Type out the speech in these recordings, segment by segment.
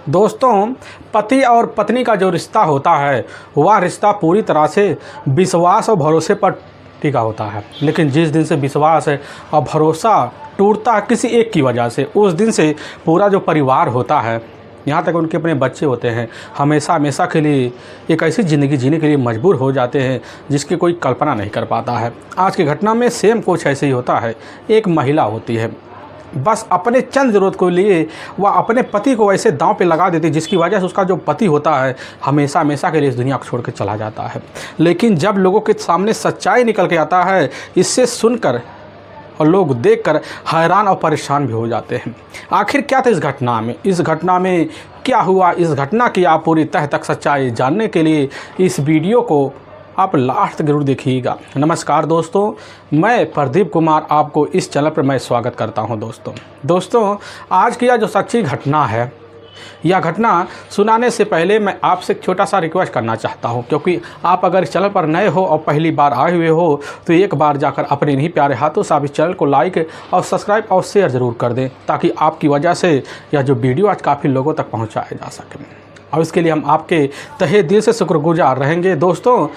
दोस्तों, पति और पत्नी का जो रिश्ता होता है वह रिश्ता पूरी तरह से विश्वास और भरोसे पर टिका होता है। लेकिन जिस दिन से विश्वास और भरोसा टूटता है किसी एक की वजह से, उस दिन से पूरा जो परिवार होता है, यहाँ तक उनके अपने बच्चे होते हैं, हमेशा हमेशा के लिए एक ऐसी ज़िंदगी जीने के लिए मजबूर हो जाते हैं जिसकी कोई कल्पना नहीं कर पाता है। आज की घटना में सेम कुछ ऐसे ही होता है। एक महिला होती है, बस अपने चंद ज़रूरत को लिए वह अपने पति को ऐसे दांव पे लगा देती जिसकी वजह से उसका जो पति होता है हमेशा हमेशा के लिए इस दुनिया को छोड़ के चला जाता है। लेकिन जब लोगों के सामने सच्चाई निकल के आता है, इससे सुनकर और लोग देखकर हैरान और परेशान भी हो जाते हैं। आखिर क्या था इस घटना में क्या हुआ, इस घटना की आप पूरी तह तक सच्चाई जानने के लिए इस वीडियो को आप लास्ट तक जरूर देखिएगा। नमस्कार दोस्तों, मैं प्रदीप कुमार आपको इस चैनल पर मैं स्वागत करता हूं। दोस्तों आज की यह जो सच्ची घटना है, यह घटना सुनाने से पहले मैं आपसे एक छोटा सा रिक्वेस्ट करना चाहता हूं, क्योंकि आप अगर इस चैनल पर नए हो और पहली बार आए हुए हो तो एक बार जाकर अपने इन्हीं प्यारे हाथों से आप इस चैनल को लाइक और सब्सक्राइब और शेयर ज़रूर कर दें, ताकि आपकी वजह से यह जो वीडियो आज काफ़ी लोगों तक पहुँचाया जा सके। और इसके लिए हम आपके तहे दिल से शुक्रगुजार रहेंगे। दोस्तों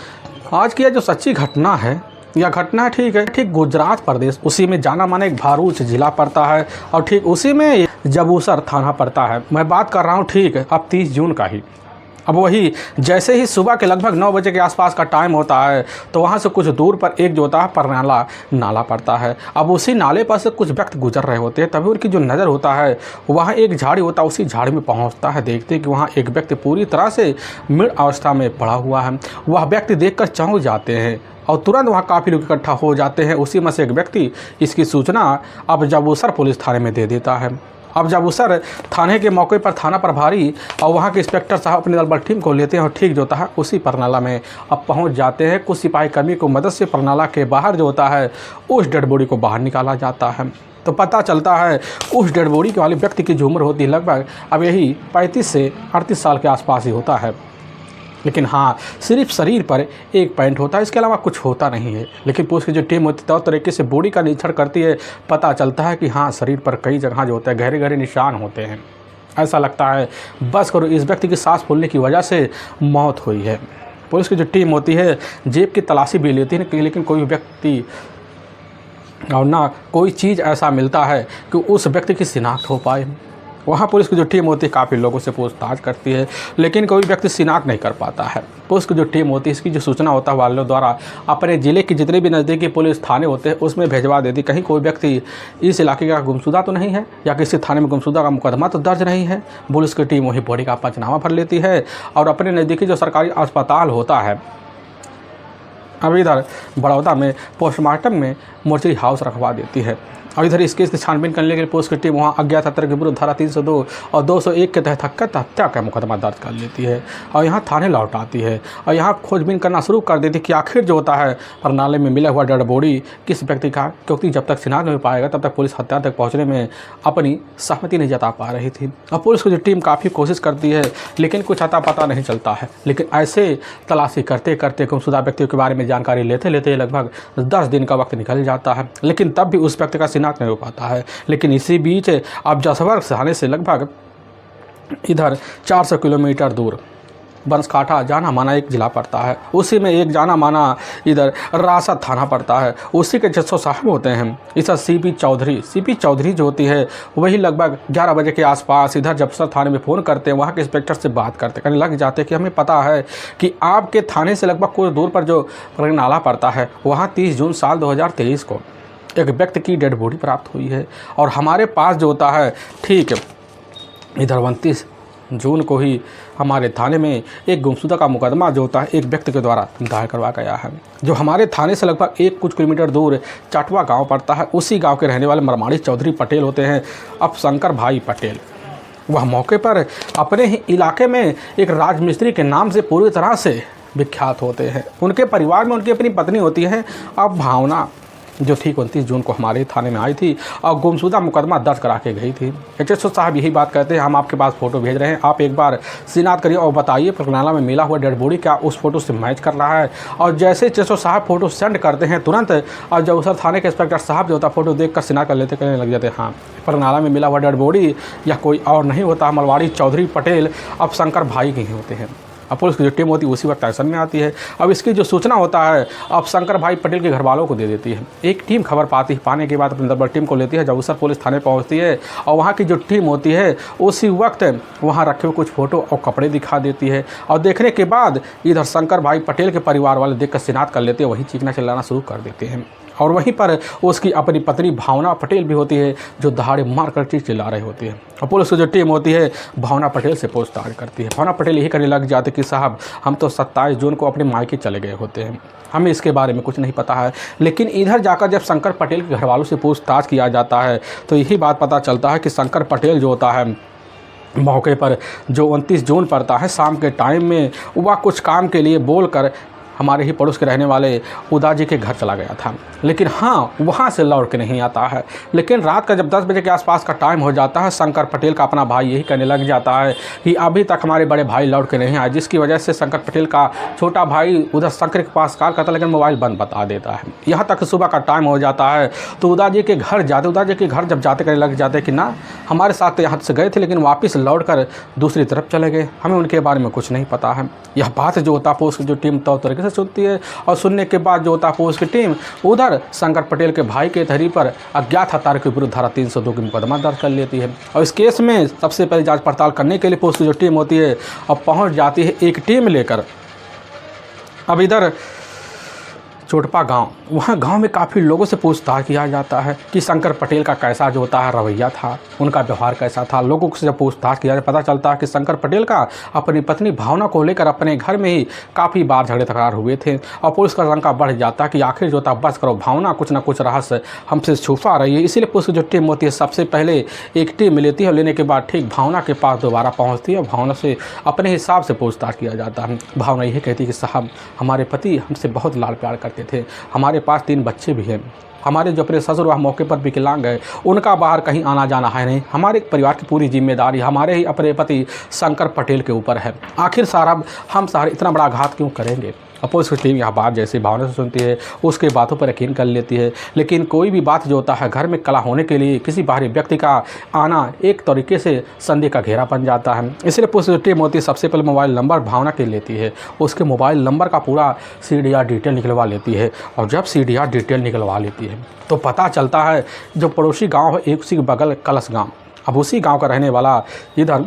आज की यह जो सच्ची घटना है, यह घटना ठीक गुजरात प्रदेश, उसी में जाना माना एक भरूच जिला पड़ता है और ठीक उसी में जबूसर थाना पड़ता है। मैं बात कर रहा हूँ अब 30 जून का ही। अब वही जैसे ही सुबह के लगभग 9 बजे के आसपास का टाइम होता है तो वहाँ से कुछ दूर पर एक जो होता है परनाला नाला पड़ता है। अब उसी नाले पर से कुछ व्यक्ति गुजर रहे होते हैं, तभी उनकी जो नज़र होता है वहाँ एक झाड़ी होता है, उसी झाड़ी में पहुँचता है। देखते हैं कि वहाँ एक व्यक्ति पूरी तरह से मृत अवस्था में पड़ा हुआ है। वह व्यक्ति देखकर चौंक जाते हैं और तुरंत वहाँ काफ़ी लोग इकट्ठा हो जाते हैं। उसी में से एक व्यक्ति इसकी सूचना अब जबूसर पुलिस थाने में दे देता है। अब जबूसर थाने के मौके पर थाना प्रभारी और वहाँ के इंस्पेक्टर साहब अपनी दलबल टीम को लेते हैं और ठीक जो होता है उसी परनाला में अब पहुँच जाते हैं। कुछ सिपाही कर्मी को मदद से परनाला के बाहर जो होता है उस डेड बॉडी को बाहर निकाला जाता है। तो पता चलता है उस डेड बॉडी के वाले व्यक्ति की जो उम्र होती है लगभग अब यही 35 से 38 साल के आसपास ही होता है। लेकिन हाँ, सिर्फ शरीर पर एक पैंट होता है, इसके अलावा कुछ होता नहीं है। लेकिन पुलिस की जो टीम होती है उस तरीके से बॉडी का निरीक्षण करती है, पता चलता है कि हाँ, शरीर पर कई जगह जो होता है गहरे गहरे निशान होते हैं। ऐसा लगता है बस करो इस व्यक्ति की सांस फूलने की वजह से मौत हुई है। पुलिस की जो टीम होती है जेब की तलाशी भी लेती है, लेकिन कोई व्यक्ति और ना कोई चीज़ ऐसा मिलता है कि उस व्यक्ति की शिनाख्त हो पाए। वहाँ पुलिस की जो टीम होती है काफ़ी लोगों से पूछताछ करती है, लेकिन कोई व्यक्ति शिनाख्त नहीं कर पाता है। पुलिस की जो टीम होती है इसकी जो सूचना होता है वालों द्वारा अपने ज़िले की जितने भी नज़दीकी पुलिस थाने होते हैं उसमें भेजवा देती, कहीं कोई व्यक्ति इस इलाके का गुमशुदा तो नहीं है या किसी थाने में गुमशुदा का मुकदमा तो दर्ज नहीं है। पुलिस की टीम वही बॉडी का पंचनामा भर लेती है और अपने नज़दीकी जो सरकारी अस्पताल होता है अब इधर बड़ौदा में पोस्टमार्टम में मोर्चरी हाउस रखवा देती है। और इधर इस केस की छानबीन करने के लिए पुलिस की टीम वहाँ अज्ञात हत्या के विरुद्ध धारा 302 और 201 के तहत हत्या का मुकदमा दर्ज कर लेती है और यहाँ थाने लौट आती है और यहाँ खोजबीन करना शुरू कर देती कि आखिर जो होता है परनाले में मिला हुआ डेड बॉडी किस व्यक्ति का, क्योंकि जब तक शिनाख्त नहीं पाएगा तब तक पुलिस हत्या तक पहुँचने में अपनी सहमति नहीं जता पा रही थी। और पुलिस की जो टीम काफ़ी कोशिश करती है लेकिन कुछ अता पता नहीं चलता है। लेकिन ऐसे तलाशी करते करते गुमशुदा व्यक्तियों के बारे में जानकारी लेते लेते लगभग 10 दिन का वक्त निकल जाता है, लेकिन तब भी उस व्यक्ति का नहीं हो पाता है। लेकिन इसी बीच अब जसवर थाने से लगभग इधर 400 किलोमीटर दूर बनसकाठा जाना माना एक जिला पड़ता है, उसी में एक जाना माना इधर रासत थाना पड़ता है। उसी के जस्सो साहब होते हैं इधर सीपी चौधरी जो होती है वही लगभग 11 बजे के आसपास इधर जबसर थाने में फ़ोन करते हैं, वहाँ के इंस्पेक्टर से बात करते कहने लग जाते हैं कि हमें पता है कि आपके थाने से लगभग कुछ दूर पर जो नाला पड़ता है वहाँ 30 जून साल 2023 को एक व्यक्ति की डेड बॉडी प्राप्त हुई है और हमारे पास जो होता है ठीक इधर 29 जून को ही हमारे थाने में एक गुमशुदा का मुकदमा जो होता है एक व्यक्ति के द्वारा दायर करवा गया है, जो हमारे थाने से लगभग कुछ किलोमीटर दूर चाटवा गांव पड़ता है। उसी गांव के रहने वाले मरमाणी चौधरी पटेल होते हैं अब शंकर भाई पटेल। वह मौके पर अपने ही इलाके में एक राजमिस्त्री के नाम से पूरी तरह से विख्यात होते हैं। उनके परिवार में उनकी अपनी पत्नी होती है अब भावना, जो ठीक 29 जून को हमारे थाने में आई थी और गुमशुदा मुकदमा दर्ज करा के गई थी। एचएसओ साहब यही बात कहते हैं, हम आपके पास फ़ोटो भेज रहे हैं, आप एक बार सिनात करिए और बताइए परनाला में मिला हुआ डेड बॉडी क्या उस फोटो से मैच कर रहा है। और जैसे एचएसओ साहब फ़ोटो सेंड करते हैं तुरंत और जबूसर थाने के इंस्पेक्टर साहब जो होता है फ़ोटो देख कर सिनात कर लेते, कहने लग जाते हैं हाँ परनाला में मिला हुआ डेड बॉडी या कोई और नहीं होता, मलवाड़ी चौधरी पटेल अब शंकर भाई के ही होते हैं। अब पुलिस की जो टीम होती है उसी वक्त एक्शन में आती है। अब इसकी जो सूचना होता है अब शंकर भाई पटेल के घर वालों को दे देती है। एक टीम खबर पाने के बाद अपनी डबल टीम को लेती है, जबूसर पुलिस थाने पहुंचती है और वहां की जो टीम होती है उसी वक्त वहां रखे हुए कुछ फ़ोटो और कपड़े दिखा देती है। और देखने के बाद इधर शंकर भाई पटेल के परिवार वाले देखकर सिनात कर लेते हैं, वहीं चीखना चिल्लाना शुरू कर देते हैं। और वहीं पर उसकी अपनी पत्नी भावना पटेल भी होती है जो दहाड़े मार कर चिल्ला रही होती है। और पुलिस की जो टीम होती है भावना पटेल से पूछताछ करती है। भावना पटेल यही करने लग जाते कि साहब हम तो 27 जून को अपने मायके चले गए होते हैं, हमें इसके बारे में कुछ नहीं पता है। लेकिन इधर जाकर जब शंकर पटेल के घर वालों से पूछताछ किया जाता है तो यही बात पता चलता है कि शंकर पटेल जो होता है मौके पर जो 29 जून पड़ता है शाम के टाइम में वह कुछ काम के लिए बोलकर हमारे ही पड़ोस के रहने वाले उदा जी के घर चला गया था, लेकिन हाँ वहाँ से लौट के नहीं आता है। लेकिन रात का जब 10 बजे के आसपास का टाइम हो जाता है शंकर पटेल का अपना भाई यही कहने लग जाता है कि अभी तक हमारे बड़े भाई लौट के नहीं आए, जिसकी वजह से शंकर पटेल का छोटा भाई उधर शंकर के पास कॉल करता लेकिन मोबाइल बंद बता देता है। यहाँ तक सुबह का टाइम हो जाता है तो उदा जी के घर जाते, उदा जी के घर जब जाते कहने लग जाते कि ना हमारे साथ तो यहाँ से गए थे लेकिन वापस लौट कर दूसरी तरफ चले गए, हमें उनके बारे में कुछ नहीं पता है। यह बात जो होता पुलिस की जो टीम तौर तरीके से सुनती है और सुनने के बाद जो होता पुलिस की टीम उधर शंकर पटेल के भाई के तहरीर पर अज्ञात हत्या के विरुद्ध धारा 302 की मुकदमा दर्ज कर लेती है। और इस केस में सबसे पहले जांच पड़ताल करने के लिए पुलिस की जो टीम होती है अब पहुंच जाती है एक टीम लेकर। अब इधर चोटपा गांव, वहाँ गांव में काफ़ी लोगों से पूछताछ किया जाता है कि शंकर पटेल का कैसा जो होता है रवैया था, उनका व्यवहार कैसा था। लोगों से जब पूछताछ किया जाए पता चलता है कि शंकर पटेल का अपनी पत्नी भावना को लेकर अपने घर में ही काफ़ी बार झगड़े तकरार हुए थे। और पुलिस का शंका बढ़ जाता है कि आखिर जो होता बस करो, भावना कुछ ना कुछ रहस्य हमसे छुपा रही है। इसीलिए पुलिस की जो टीम होती है सबसे पहले एक टीम लेती है और लेने के बाद ठीक भावना के पास दोबारा पहुँचती है और भावना से अपने हिसाब से पूछताछ किया जाता है। भावना यही कहती है कि साहब हमारे पति हमसे बहुत लाड प्यार करते थे, हमारे पास 3 बच्चे भी हैं, हमारे जो अपने ससुर वह मौके पर विकलांग है, उनका बाहर कहीं आना जाना है नहीं, हमारे परिवार की पूरी जिम्मेदारी हमारे ही अपने पति शंकर पटेल के ऊपर है। आखिर साहब हम सारे इतना बड़ा घात क्यों करेंगे। और पुलिस की टीम यह बात जैसे भावना से सुनती है उसके बातों पर यकीन कर लेती है। लेकिन कोई भी बात जो होता है घर में कला होने के लिए किसी बाहरी व्यक्ति का आना एक तरीके से संदेह का घेरा बन जाता है। इसलिए पुलिस की टीम होती है सबसे पहले मोबाइल नंबर भावना के लेती है, उसके मोबाइल नंबर का पूरा CDR डिटेल निकलवा लेती है। और जब CDR डिटेल निकलवा लेती है तो पता चलता है जो पड़ोसी गाँव है एक उसी के बगल कलश गाँव, अब उसी गाँव का रहने वाला इधर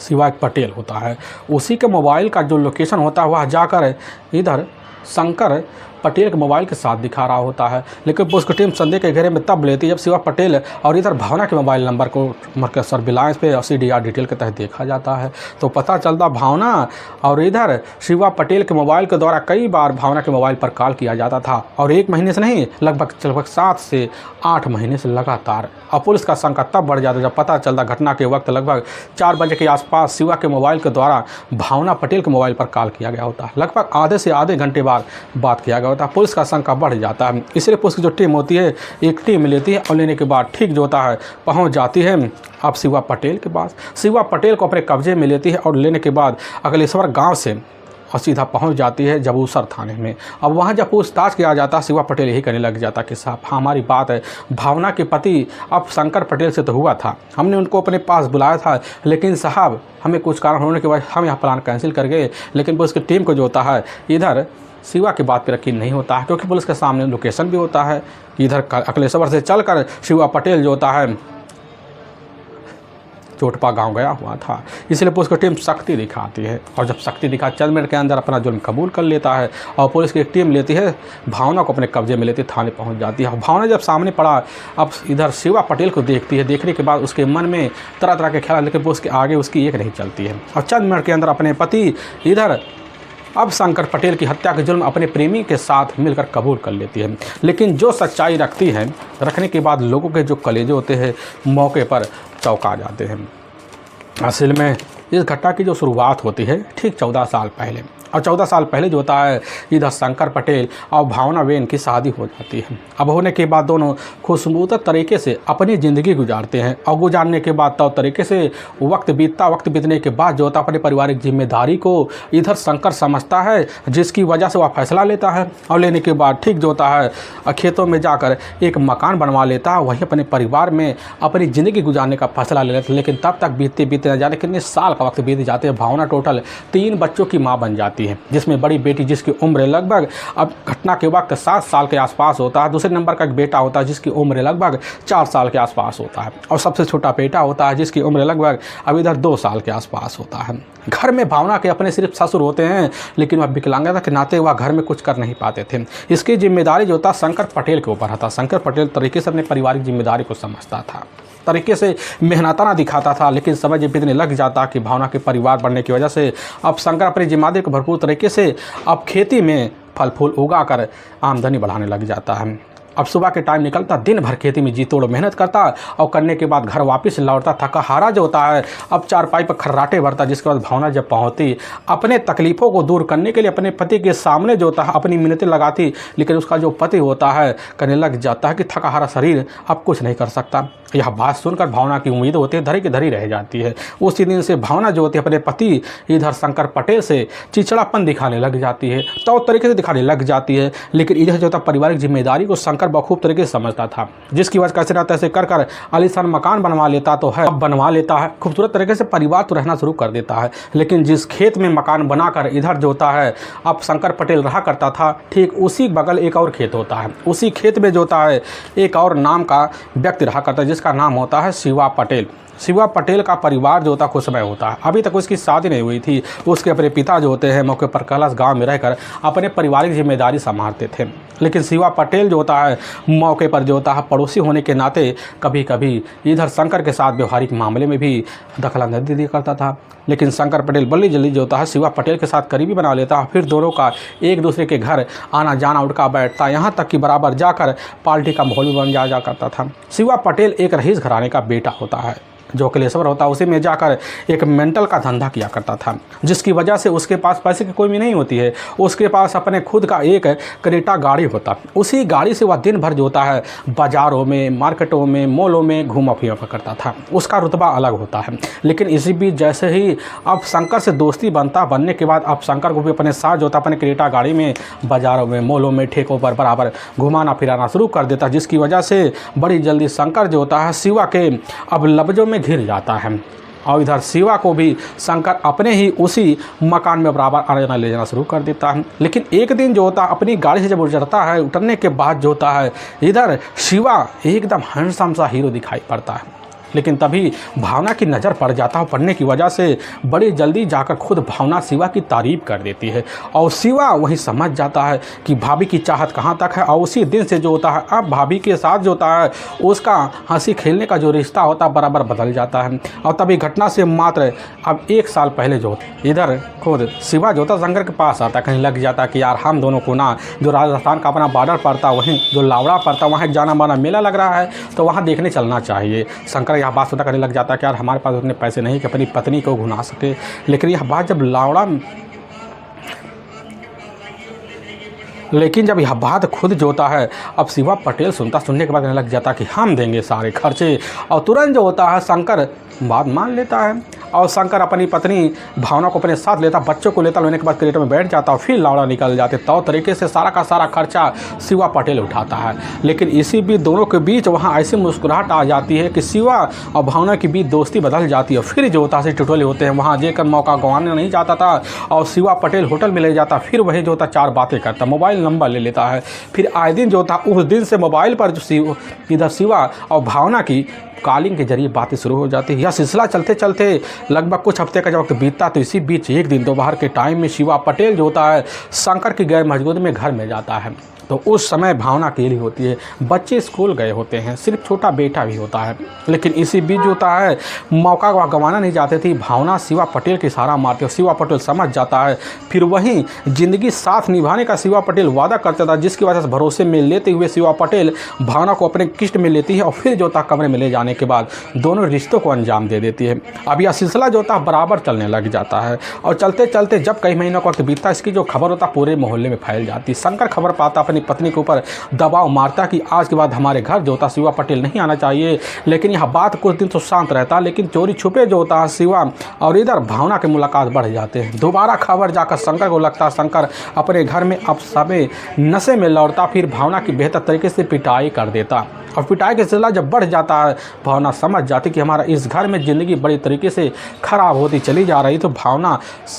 शिवाय पटेल होता है, उसी के मोबाइल का जो लोकेशन होता है वह जाकर इधर शंकर पटेल के मोबाइल के साथ दिखा रहा होता है। लेकिन पुलिस की टीम संदेह के घेरे में तब लेती है जब शिवा पटेल और इधर भावना के मोबाइल नंबर को सर्विलांस पे CDR डिटेल के तहत देखा जाता है तो पता चलता भावना और इधर शिवा पटेल के मोबाइल के द्वारा कई बार भावना के मोबाइल पर कॉल किया जाता था और 1 महीने से नहीं लगभग 7 से 8 महीने से लगातार। और पुलिस का शंका तब बढ़ जाता जब पता चलता घटना के वक्त लगभग 4 बजे के आसपास शिवा के मोबाइल के द्वारा भावना पटेल के मोबाइल पर कॉल किया गया होता है। लगभग आधे से आधे घंटे बाद बात किया गया होता है। पुलिस का शंका बढ़ जाता है, इसलिए पुलिस की जो टीम होती है एक टीम लेती है और लेने के बाद ठीक जो होता है पहुंच जाती है अब शिवा पटेल के पास। शिवा पटेल को अपने कब्जे में लेती है और लेने के बाद अगलेश्वर गांव से और सीधा पहुंच जाती है जबूसर थाने में। अब वहां जब पूछताछ किया जाता है शिवा पटेल यही कहने लग जाता कि साहब हमारी बात है, भावना के पति अब शंकर पटेल से तो हुआ था, हमने उनको अपने पास बुलाया था लेकिन साहब हमें कुछ कारण होने के बाद हम यहाँ प्लान कैंसिल कर गए। लेकिन पुलिस की टीम को जो होता है इधर शिवा की बात पर यकीन नहीं होता है क्योंकि पुलिस के सामने लोकेशन भी होता है कि इधर अकलेश्वर से चलकर शिवा पटेल जो होता है चोटपा गांव गया हुआ था। इसलिए पुलिस की टीम शक्ति दिखाती है और जब शक्ति दिखा चंद मिनट के अंदर अपना जुर्म कबूल कर लेता है और पुलिस की एक टीम लेती है भावना को अपने कब्जे में लेती है, थाने पहुंच जाती है। भावना जब सामने पड़ा अब इधर शिवा पटेल को देखती है, देखने के बाद उसके मन में तरह तरह के ख्याल, लेकिन पुलिस के आगे उसकी एक नहीं चलती है और चंद मिनट के अंदर अपने पति इधर अब शंकर पटेल की हत्या के जुर्म अपने प्रेमी के साथ मिलकर कबूल कर लेती है। लेकिन जो सच्चाई रखने के बाद लोगों के जो कलेजे होते हैं मौके पर चौंका जाते हैं। असल में इस घटना की जो शुरुआत होती है ठीक 14 साल पहले और 14 साल पहले जो होता है इधर शंकर पटेल और भावना बेन की शादी हो जाती है। अब होने के बाद दोनों खुशनुमा तरीके से अपनी ज़िंदगी गुजारते हैं और गुजारने के बाद तरीके से वक्त बीतने के बाद जो होता है अपनी पारिवारिक जिम्मेदारी को इधर शंकर समझता है, जिसकी वजह से वह फैसला लेता है और लेने के बाद ठीक जो होता है खेतों में जाकर एक मकान बनवा लेता है, वहीं अपने परिवार में अपनी ज़िंदगी गुजारने का फैसला ले लेता है। लेकिन तब तक बीतते न जाने कितने साल का वक्त बीत जाते हैं, भावना टोटल 3 बच्चों की माँ बन जाती है, जिसमें बड़ी बेटी जिसकी उम्र लगभग अब घटना के वक्त 7 साल के आसपास होता है, दूसरे नंबर का एक बेटा होता है जिसकी उम्र लगभग 4 साल के आसपास होता है और सबसे छोटा बेटा होता है जिसकी उम्र लगभग अब इधर 2 साल के आसपास होता है। घर में भावना के अपने सिर्फ ससुर होते हैं, लेकिन वह विकलांगता के नाते वह घर में कुछ कर नहीं पाते थे। इसकी जिम्मेदारी जो था शंकर पटेल के ऊपर था। शंकर पटेल तरीके से अपने पारिवारिक जिम्मेदारी को समझता था, तरीके से मेहनताना दिखाता था, लेकिन समय जब बीतने लग जाता कि भावना के परिवार बढ़ने की वजह से अब शंकर अपनी जिम्मेदारी को भरपूर तरीके से अब खेती में फल फूल उगा कर आमदनी बढ़ाने लग जाता है। अब सुबह के टाइम निकलता, दिन भर खेती में जी तोड़ मेहनत करता और करने के बाद घर वापस लौटता थका हारा जो होता है, अब चारपाई पर खर्राटे भरता। जिसके बाद भावना जब पहुंचती अपने तकलीफ़ों को दूर करने के लिए अपने पति के सामने जो होता है अपनी मिन्नतें लगाती, लेकिन उसका जो पति होता है कहने लग जाता है कि थका हारा शरीर अब कुछ नहीं कर सकता। यह बात सुनकर भावना की उम्मीद होती है धरी की धरी रह जाती है। उसी दिन से भावना जो होती है अपने पति इधर शंकर पटेल से चिड़चिड़ापन दिखाने लग जाती है, तो तरीके से दिखाने लग जाती है। लेकिन इधर जो होता पारिवारिक जिम्मेदारी को शंकर बखूब तरीके से समझता था, जिसकी वजह कैसे ना तैसे कर कर आलीशान मकान बनवा लेता तो है, बनवा लेता है खूबसूरत तरीके से परिवार तो रहना शुरू कर देता है। लेकिन जिस खेत में मकान बनाकर इधर जो होता है अब शंकर पटेल रहा करता था, ठीक उसी बगल एक और खेत होता है। उसी खेत में जो होता है एक और नाम का व्यक्ति रहा करता है, जिसका नाम होता है शिवा पटेल। शिवा पटेल का परिवार जो होता है खुशमय होता है। अभी तक उसकी शादी नहीं हुई थी। उसके अपने पिता जो होते हैं मौके पर कैलाश गांव में रहकर अपने पारिवारिक जिम्मेदारी संभालते थे। लेकिन शिवा पटेल जो होता है मौके पर जो होता है पड़ोसी होने के नाते कभी कभी इधर शंकर के साथ व्यवहारिक मामले में भी दखलंदाजी दिया करता था। लेकिन शंकर पटेल बल्ली जल्दी जो होता है शिवा पटेल के साथ करीबी बना लेता, फिर दोनों का एक दूसरे के घर आना जाना उठका बैठता, यहाँ तक कि बराबर जाकर पार्टी का माहौल भी बन जा करता था। शिवा पटेल एक रईस घराने का बेटा होता है जो कलेश्वर होता है, उसी में जाकर एक मेंटल का धंधा किया करता था, जिसकी वजह से उसके पास पैसे की कोई भी नहीं होती है। उसके पास अपने खुद का एक क्रेटा गाड़ी होता, उसी गाड़ी से वह दिन भर जो होता है बाज़ारों में मार्केटों में मॉलों में घूमा फिरा करता था। उसका रुतबा अलग होता है। लेकिन इसी बीच जैसे ही अब शंकर से दोस्ती बनने के बाद अब शंकर को भी अपने साथ जो होता अपने क्रेटा गाड़ी में बाज़ारों में मॉलों में ठेकों पर बराबर घुमाना फिराना शुरू कर देता, जिसकी वजह से बड़ी जल्दी शंकर जो होता है शिवा के अब लफ्ज़ों में घिर जाता है। और इधर शिवा को भी शंकर अपने ही उसी मकान में बराबर आने जाना ले जाना शुरू कर देता है। लेकिन एक दिन जो होता है अपनी गाड़ी से जब उतरता है, उतरने के बाद जो होता है इधर शिवा एकदम हैंडसम सा हीरो दिखाई पड़ता है। लेकिन तभी भावना की नज़र पड़ जाता है, पड़ने की वजह से बड़ी जल्दी जाकर खुद भावना शिवा की तारीफ़ कर देती है और शिवा वही समझ जाता है कि भाभी की चाहत कहाँ तक है। और उसी दिन से जो होता है अब भाभी के साथ जो होता है उसका हंसी खेलने का जो रिश्ता होता है बराबर बदल जाता है। और तभी घटना से मात्र अब 1 साल पहले जो इधर खुद शिवा जो होता शंकर के पास आता, कहीं लग जाता कि यार हम दोनों को ना जो राजस्थान का अपना बॉर्डर पड़ता वहीं जो लावड़ा पड़ता वहाँ जाना माना मेला लग रहा है तो वहाँ देखने चलना चाहिए। शंकर यह बात सुनकर करने लग जाता है कि यार हमारे पास उतने पैसे नहीं कि अपनी पत्नी को घुमा सके। लेकिन यह बात जब यह बात खुद जो होता है अब शिवा पटेल सुनने के बाद कहने लग जाता कि हम देंगे सारे खर्चे। और तुरंत जो होता है शंकर बात मान लेता है और शंकर अपनी पत्नी भावना को अपने साथ लेता, बच्चों को लेता, लेने के बाद क्रेट में बैठ जाता और फिर लावड़ा निकल जाते। तो तरीके से सारा का सारा खर्चा शिवा पटेल उठाता है। लेकिन इसी बीच दोनों के बीच वहाँ ऐसी मुस्कुराहट आ जाती है कि शिवा और भावना के बीच दोस्ती बदल जाती है। फिर जो होता है टटोले होते हैं, वहाँ जेकर मौका गंवाने नहीं जाता था और शिवा पटेल होटल में ले जाता, फिर वही जो होता 4 बातें करता, मोबाइल नंबर ले लेता है। फिर आए दिन जो होता उस दिन से मोबाइल पर जो इधर शिवा और भावना की कॉलिंग के जरिए बातें शुरू हो जाती है। यह सिलसिला चलते चलते लगभग कुछ हफ्ते का जब वक्त बीतता तो इसी बीच एक दिन दोपहर के टाइम में शिवा पटेल जो होता है शंकर की गैर मौजूदगी में घर में जाता है। तो उस समय भावना अकेली होती है। बच्चे स्कूल गए होते हैं, सिर्फ छोटा बेटा भी होता है, लेकिन इसी बीच होता है मौका वह गंवाना नहीं चाहते थी। भावना शिवा पटेल के इशारा मारती है, शिवा पटेल समझ जाता है। फिर वहीं ज़िंदगी साथ निभाने का शिवा पटेल वादा करता था, जिसकी वजह से भरोसे में लेते हुए शिवा पटेल भावना को अपने किस्त में लेती है और फिर जो था कमरे में ले जाने के बाद दोनों रिश्तों को अंजाम दे देती है। अब यह सिलसिला जो था बराबर चलने लग जाता है और चलते चलते जब कई महीनों का वक्त बीतता, इसकी जो खबर होता पूरे मोहल्ले में फैल जाती। शंकर खबर पाता, अपनी पत्नी के ऊपर दबाव मारता कि आज के बाद हमारे घर जो होता शिवा पटेल नहीं आना चाहिए। लेकिन यह बात कुछ दिन तो शांत रहता, लेकिन चोरी छुपे जो होता है शिवा और इधर भावना की मुलाकात बढ़ जाते हैं। दोबारा खबर जाकर शंकर को लगता है शंकर अपने घर में अब समय नशे में लौटता, फिर भावना की बेहतर तरीके से पिटाई कर देता और पिटाई का सिलसिला जब बढ़ जाता है, भावना समझ जाती कि हमारा इस घर में ज़िंदगी बड़ी तरीके से ख़राब होती चली जा रही। तो भावना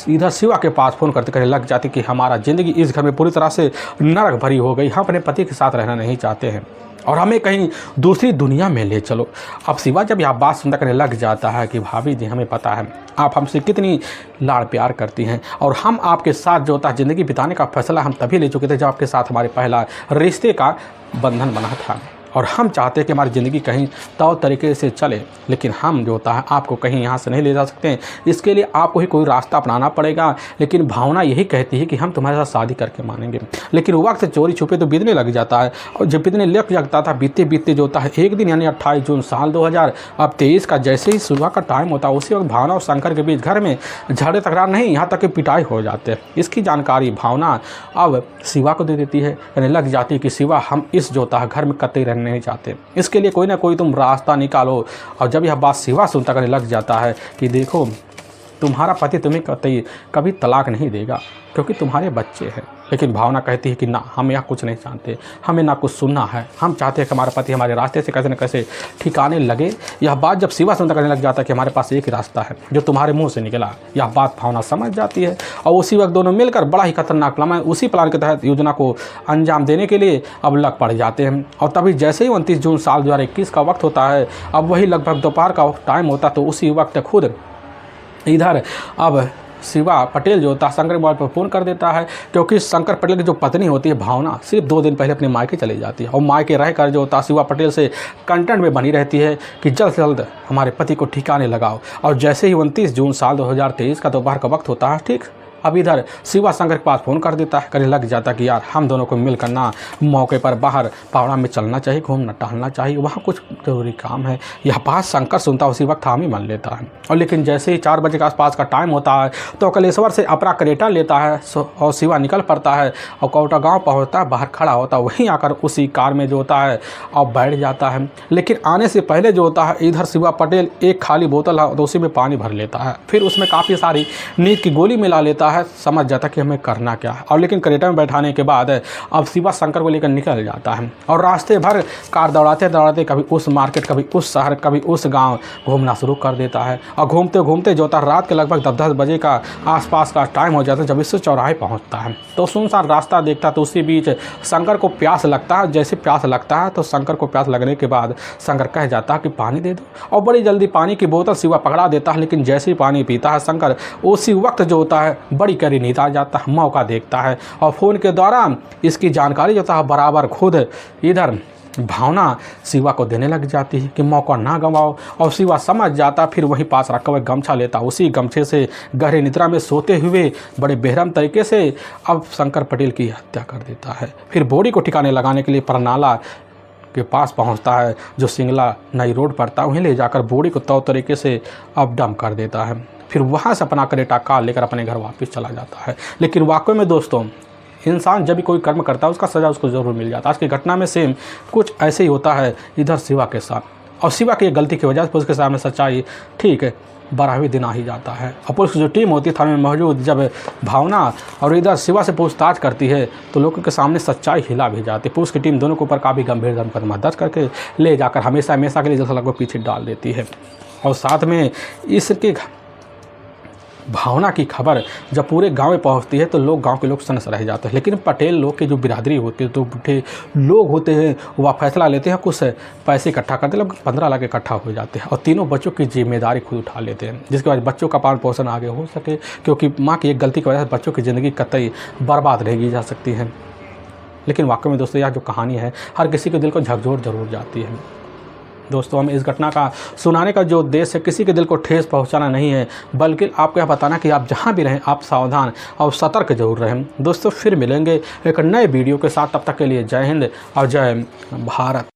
इधर शिवा के पास फ़ोन करते कहने लग जाती कि हमारा ज़िंदगी इस घर में पूरी तरह से नरक भरी हो गई, हम अपने पति के साथ रहना नहीं चाहते हैं और हमें कहीं दूसरी दुनिया में ले चलो। अब शिवा जब यह बात सुनकर कहने लग जाता है कि भाभी जी, हमें पता है आप हमसे कितनी लाड़ प्यार करती हैं और हम आपके साथ जो होता ज़िंदगी बिताने का फैसला हम तभी ले चुके थे जब आपके साथ हमारे पहला रिश्ते का बंधन बना था और हम चाहते हैं कि हमारी ज़िंदगी कहीं तौर तरीके से चले, लेकिन हम जो होता है आपको कहीं यहाँ से नहीं ले जा सकते हैं। इसके लिए आपको ही कोई रास्ता अपनाना पड़ेगा। लेकिन भावना यही कहती है कि हम तुम्हारे साथ शादी करके मानेंगे, लेकिन वक्त चोरी छुपे तो बीतने लग जाता है और जब बीतने लग जाता था बीतते बीतते जो होता है एक दिन यानी 28 जून साल 2023 का जैसे ही सुबह का टाइम होता है उसी वक्त भावना और शंकर के बीच घर में झगड़े तकरार नहीं, यहाँ तक कि पिटाई हो जाते हैं। इसकी जानकारी भावना अब शिवा को दे देती है, कहने लग जाती है कि शिवा, हम इस जो होता है घर में कतई रहने नहीं चाहते, इसके लिए कोई ना कोई तुम रास्ता निकालो। और जब यह बात शिवा सुनता करने लग जाता है कि देखो तुम्हारा पति तुम्हें कभी तलाक नहीं देगा क्योंकि तुम्हारे बच्चे हैं। लेकिन भावना कहती है कि ना, हम यहाँ कुछ नहीं जानते, हमें ना कुछ सुनना है, हम चाहते हैं कि हमारा पति हमारे रास्ते से कैसे न कैसे ठिकाने लगे। यह बात जब शिवा सुनता करने लग जाता है कि हमारे पास एक ही रास्ता है जो तुम्हारे मुंह से निकला, यह बात भावना समझ जाती है और उसी वक्त दोनों मिलकर बड़ा ही खतरनाक प्लान, उसी प्लान के तहत योजना को अंजाम देने के लिए अब लग पड़ जाते हैं। और तभी जैसे ही 29 जून साल 2021 का वक्त होता है, अब वही लगभग दोपहर का टाइम होता, तो उसी वक्त खुद इधर अब शिवा पटेल जो होता है शंकर मोबाइल पर फ़ोन कर देता है, क्योंकि शंकर पटेल की जो पत्नी होती है भावना सिर्फ 2 दिन पहले अपने मायके चली जाती है और मायके रहकर जो होता है शिवा पटेल से कंटेंट में बनी रहती है कि जल्द से जल्द हमारे पति को ठिकाने लगाओ। और जैसे ही 29 जून साल 2023 का दोपहर का वक्त होता है, ठीक अब इधर शिवा शंकर के पास फ़ोन कर देता है, कहने लग जाता कि यार हम दोनों को मिलकर ना मौके पर बाहर पावड़ा में चलना चाहिए, घूमना टहलना चाहिए, वहाँ कुछ ज़रूरी काम है। यह बात शंकर सुनता उसी वक्त हामी मान लेता है। और लेकिन जैसे ही 4 बजे के आसपास का टाइम होता है तो कलेश्वर से अपना करेटा लेता है और शिवा निकल पड़ता है और कौटा गाँव पहुँचता है, बाहर खड़ा होता है, वहीं आकर उसी कार में जो होता है और बैठ जाता है। लेकिन आने से पहले जो होता है इधर शिवा पटेल एक खाली बोतल है तो उसी में पानी भर लेता है, फिर उसमें काफ़ी सारी नींद की गोली मिला लेता है, समझ जाता कि हमें करना क्या है। और लेकिन करेटा में बैठाने के बाद अब शिवा शंकर को लेकर निकल जाता है और रास्ते भर कार दौड़ाते दौड़ाते कभी उस मार्केट, कभी उस शहर, कभी उस गांव घूमना शुरू कर देता है। और घूमते घूमते जो होता है रात के लगभग 10 बजे का आसपास का टाइम हो जाता है, जब इससे चौराहे पहुँचता है तो सुनसान रास्ता देखता, तो उसी बीच शंकर को प्यास लगता है। जैसे प्यास लगता है तो शंकर को प्यास लगने के बाद शंकर कह जाता है कि पानी दे दो, और बड़ी जल्दी पानी की बोतल शिवा पकड़ा देता है। लेकिन जैसे ही पानी पीता है शंकर, उसी वक्त जो होता है बड़ी कड़ी नींद आ जाता है, मौका देखता है और फ़ोन के दौरान इसकी जानकारी जो होता है बराबर खुद इधर भावना शिवा को देने लग जाती है कि मौका ना गंवाओ। और शिवा समझ जाता, फिर वहीं पास रखा हुआ गमछा लेता, उसी गमछे से गहरी निद्रा में सोते हुए बड़े बेरहम तरीके से अब शंकर पटेल की हत्या कर देता है। फिर बॉडी को ठिकाने लगाने के लिए परनाला के पास पहुंचता है, जो सिंगला नई रोड पड़ता है, वहीं ले जाकर बॉडी को तौर तरीके से अब डंप कर देता है। फिर वहाँ से अपना करेटा कार लेकर अपने घर वापस चला जाता है। लेकिन वाकई में दोस्तों, इंसान जब भी कोई कर्म करता है उसका सज़ा उसको ज़रूर मिल जाता है। आज की घटना में सेम कुछ ऐसे ही होता है इधर शिवा के साथ, और शिवा की गलती की वजह से पुलिस के सामने सच्चाई ठीक है 12वें दिन आ ही जाता है। और पुलिस की जो टीम होती है थाने में मौजूद, जब भावना और इधर शिवा से पूछताछ करती है तो लोगों के सामने सच्चाई हिला भी जाती है। पुलिस की टीम दोनों के ऊपर काफ़ी गंभीर मुकदमा दर्ज करके ले जाकर हमेशा के लिए जैसा लगभग पीछे डाल देती है। और साथ में इसके भावना की खबर जब पूरे गांव में पहुंचती है तो गांव के लोग सनस रह जाते हैं। लेकिन पटेल लोग की जो बिरादरी होती है, तो बूढ़े लोग होते हैं, वह फैसला लेते हैं, कुछ पैसे इकट्ठा करते हैं, लगभग 15 लाख इकट्ठा हो जाते हैं और तीनों बच्चों की जिम्मेदारी खुद उठा लेते हैं, जिसके बाद बच्चों का पालन पोषण आगे हो सके, क्योंकि माँ की एक गलती की वजह से बच्चों की ज़िंदगी कतई बर्बाद रहेगी जा सकती है। लेकिन वाकई में दोस्तों यह जो कहानी है हर किसी के दिल को झकझोर जरूर जाती है। दोस्तों हम इस घटना का सुनाने का जो उद्देश्य है किसी के दिल को ठेस पहुंचाना नहीं है, बल्कि आपको यह बताना कि आप जहां भी रहें आप सावधान और सतर्क जरूर रहें। दोस्तों फिर मिलेंगे एक नए वीडियो के साथ, तब तक के लिए जय हिंद और जय भारत।